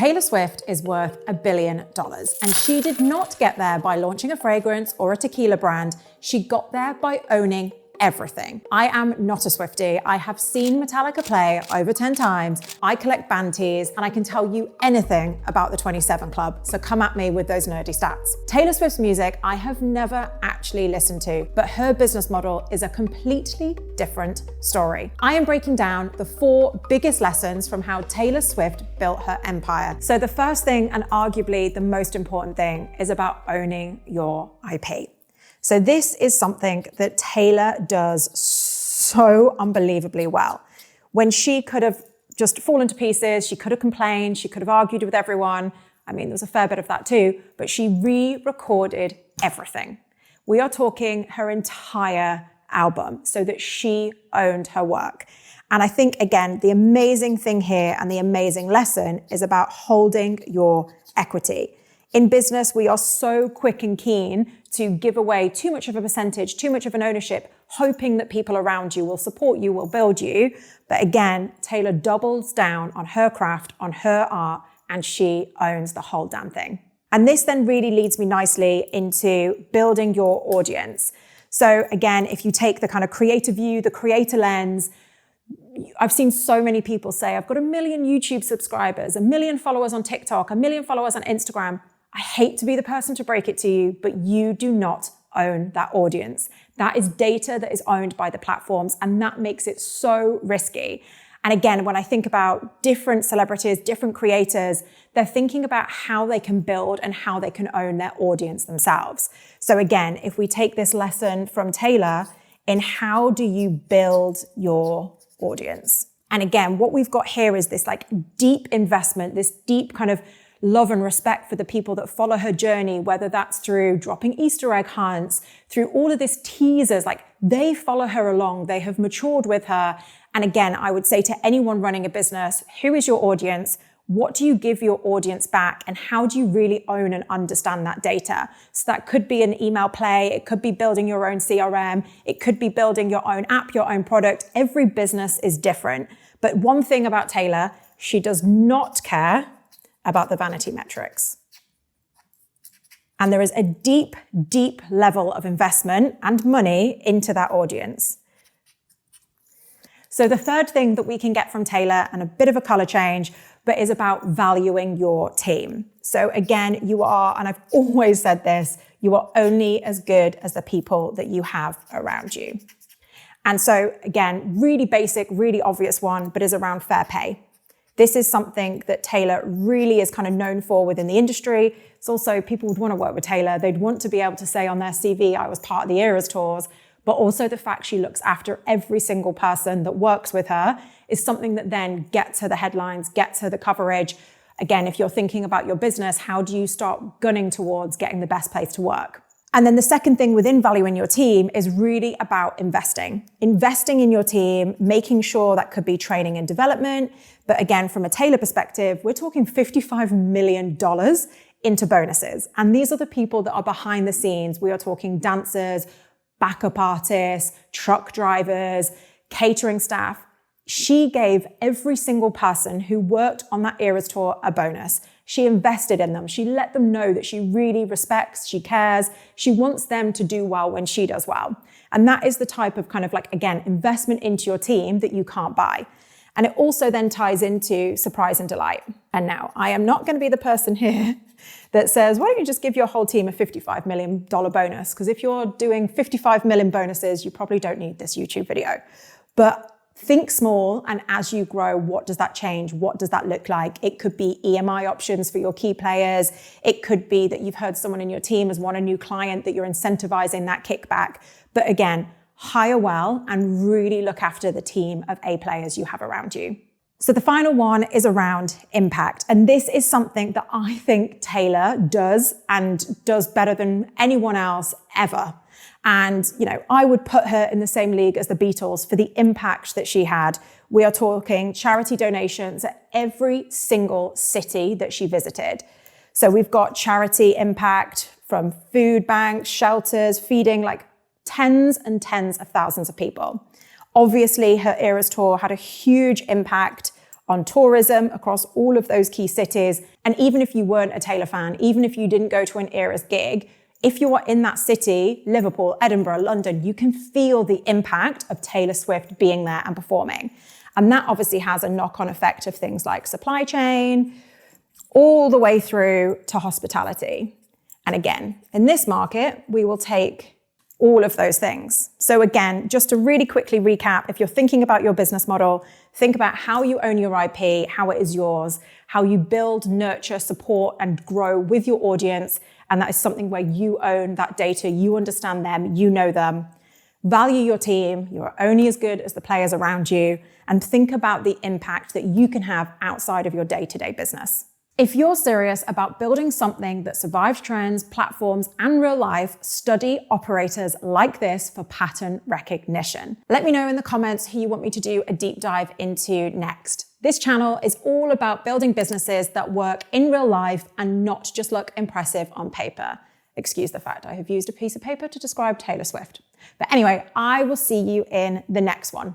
Taylor Swift is worth $1 billion, and she did not get there by launching a fragrance or a tequila brand. She got there by owning everything. I am not a Swiftie. I have seen Metallica play over 10 times. I collect band tees, and I can tell you anything about the 27 Club, so come at me with those nerdy stats. Taylor Swift's music I have never actually listened to, but her business model is a completely different story. I am breaking down the 4 biggest lessons from how Taylor Swift built her empire. So the first thing, and arguably the most important thing, is about owning your IP. So this is something that Taylor does so unbelievably well. When she could have just fallen to pieces, she could have complained, she could have argued with everyone. I mean, there was a fair bit of that too, but she re-recorded everything. We are talking her entire album so that she owned her work. And I think, again, the amazing thing here and the amazing lesson is about holding your equity. In business, we are so quick and keen to give away too much of a percentage, too much of an ownership, hoping that people around you will support you, will build you. But again, Taylor doubles down on her craft, on her art, and she owns the whole damn thing. And this then really leads me nicely into building your audience. So again, if you take the kind of creator view, the creator lens, I've seen so many people say, I've got 1 million YouTube subscribers, 1 million followers on TikTok, 1 million followers on Instagram. I hate to be the person to break it to you, but you do not own that audience. That is data that is owned by the platforms, and that makes it so risky. And again, when I think about different celebrities, different creators, they're thinking about how they can build and how they can own their audience themselves. So again, if we take this lesson from Taylor in how do you build your audience? And again, what we've got here is this like deep investment, this deep kind of love and respect for the people that follow her journey, whether that's through dropping Easter egg hunts, through all of this teasers, like they follow her along, they have matured with her. And again, I would say to anyone running a business, who is your audience? What do you give your audience back? And how do you really own and understand that data? So that could be an email play. It could be building your own CRM. It could be building your own app, your own product. Every business is different. But one thing about Taylor, she does not care about the vanity metrics. And there is a deep, deep level of investment and money into that audience. So the third thing that we can get from Taylor, and a bit of a color change, but is about valuing your team. So again, you are, and I've always said this, you are only as good as the people that you have around you. And so again, really basic, really obvious one, but is around fair pay. This is something that Taylor really is kind of known for within the industry. It's also, people would want to work with Taylor. They'd want to be able to say on their CV, I was part of the Eras tours, but also the fact she looks after every single person that works with her is something that then gets her the headlines, gets her the coverage. Again, if you're thinking about your business, how do you start gunning towards getting the best place to work? And then the second thing within valuing your team is really about investing. Investing in your team, making sure that could be training and development. But again, from a Taylor perspective, we're talking $55 million into bonuses. And these are the people that are behind the scenes. We are talking dancers, backup artists, truck drivers, catering staff. She gave every single person who worked on that Eras tour a bonus. She invested in them. She let them know that she really respects, she cares, she wants them to do well when she does well. And that is the type of kind of like, again, investment into your team that you can't buy. And it also then ties into surprise and delight. And now, I am not going to be the person here that says, why don't you just give your whole team a $55 million bonus? Because if you're doing 55 million bonuses, you probably don't need this YouTube video. But think small, and as you grow, what does that change? What does that look like? It could be EMI options for your key players. It could be that you've heard someone in your team has won a new client, that you're incentivizing that kickback. But again, hire well and really look after the team of A players you have around you. So the final one is around impact. And this is something that I think Taylor does, and does better than anyone else ever. And, you know, I would put her in the same league as the Beatles for the impact that she had. We are talking charity donations at every single city that she visited. So we've got charity impact from food banks, shelters, feeding like tens and tens of thousands of people. Obviously, her Eras tour had a huge impact on tourism across all of those key cities. And even if you weren't a Taylor fan, even if you didn't go to an Eras gig, if you are in that city, Liverpool, Edinburgh, London, you can feel the impact of Taylor Swift being there and performing. And that obviously has a knock-on effect of things like supply chain, all the way through to hospitality. And again, in this market, we will take all of those things. So again, just to really quickly recap, if you're thinking about your business model, think about how you own your IP, how it is yours, how you build, nurture, support, and grow with your audience. And that is something where you own that data, you understand them, you know them. Value your team, you're only as good as the players around you, and think about the impact that you can have outside of your day-to-day business. If you're serious about building something that survives trends, platforms, and real life, study operators like this for pattern recognition. Let me know in the comments who you want me to do a deep dive into next. This channel is all about building businesses that work in real life and not just look impressive on paper. Excuse the fact I have used a piece of paper to describe Taylor Swift. But anyway, I will see you in the next one.